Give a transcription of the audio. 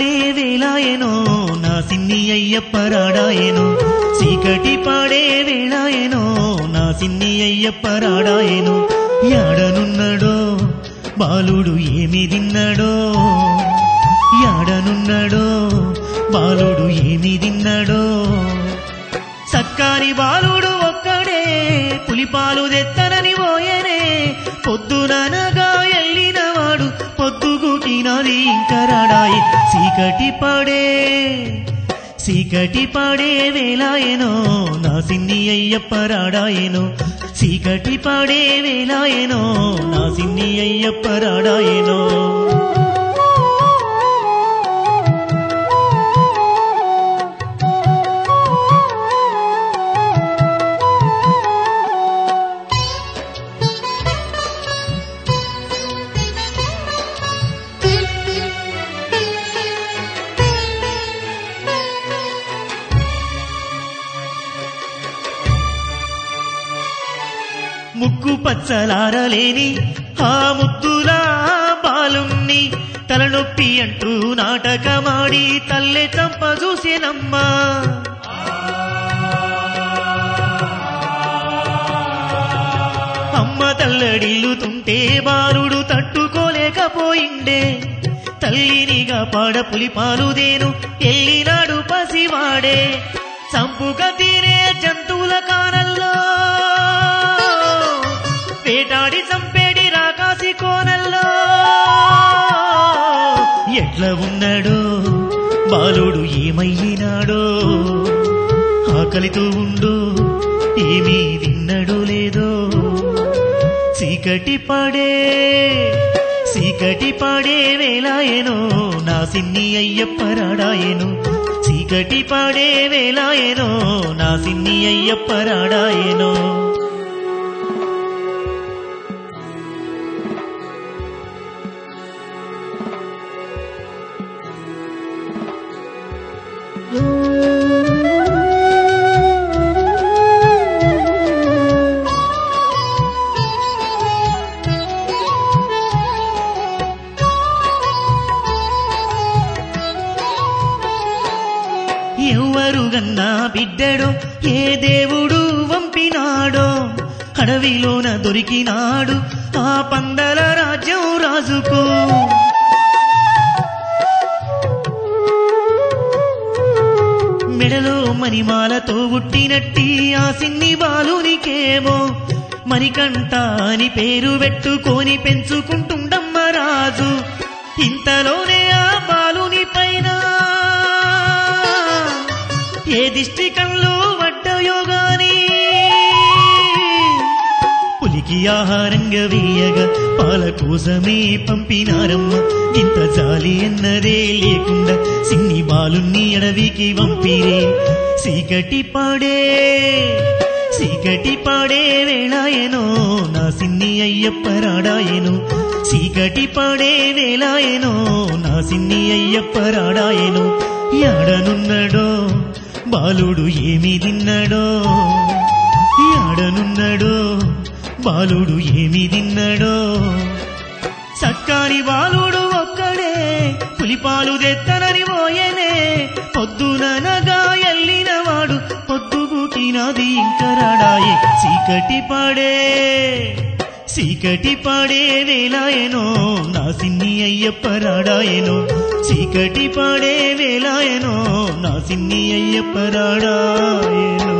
పాడే వేళాయనో నా సిన్ని అయ్యప్పరాడాయనో చీకటి పాడే వేళాయనో నా సిన్ని అయ్యప్పరాడాయనో యాడనున్నడో బాలుడు ఏమి తిన్నాడో యాడనున్నడో బాలుడు ఏమి తిన్నాడో సక్కాని బాలుడు ఒక్కడే పులిపాలు తెత్తనని పోయేనే పొద్దుననగా ఎల్లినవాడు పొద్దుగుకినది ఇంకరాడాయి చీకటి పాడే వేళాయనో నా సిన్ని అయ్యప్పరాడాయనో చీకటి పాడే వేళాయనో నా సిన్ని అయ్యప్పరాడాయనో ముక్కు పచ్చలారలేని ఆ ముద్దులా బాలుణ్ణి తలనొప్పి అంటూ నాటకమాడి తల్లె చంప చూసేనమ్మా అమ్మ తల్లడిల్లుతుంటే బాలుడు తట్టుకోలేకపోయిండే తల్లినిగా పాడ పులిపాలుదేను ఎల్లినాడు పసివాడే చంపుక తీరే జంతువుల కానల్లో వేటాడి చంపేడి రాకాసి కోనల్లో ఎట్లా ఉన్నాడో బాలుడు ఏమయ్యినాడో ఆకలితో ఉండు ఏమీ తిన్నడో లేదో చీకటి పాడే వేళాయనో నా సిన్ని అయ్యప్పరాడాయనో చీకటి పాడే వేళాయనో నా సిన్ని అయ్యప్పరాడాయనో ఎవరుగన్నా బిడ్డడో ఏ దేవుడు వంపినాడో అడవిలోన దొరికినాడు ఆ పందల రాజ్యం రాజుకు మెడలో మణిమాలతో ఉట్టినట్టి ఆ సిన్ని బాలునికేమో మణికంఠ అని పేరు పెట్టుకొని పెంచుకుంటుండమ్మ రాజు ఇంతలోనే ఆ బాలుని పైన ఏ దిష్టి కళ్ళు వడ్డయో గాని పులికి ఆహారంగా వేయగా పాల కోసమే పంపినారమ్మ ఇంత జాలి అన్నదే లేకుండా సిన్ని బాలుని అడవికి పంపిరే చీకటి పాడే వేళాయనో నా సిన్ని అయ్యప్పరాడాయనో చీకటి పాడే వేళాయనో నా సిన్ని అయ్యప్పరాడాయనో యాడనున్నడో బాలుడు ఏమి తిన్నాడో యాడనున్నడో బాలుడు ఏమి తిన్నాడో సక్కాని బాలుడు ఒక్కడే పులిపాలు తెత్తనని పోయేనే పొద్దుననగా ఎల్లినవాడు పొద్దుగుకినది ఇంకరాడాయే చీకటి పాడే వేళాయనో నా సిన్ని అయ్యప్పరాడాయనో చీకటి పాడే వేళాయనో నా సిన్ని అయ్యప్పరాడాయనో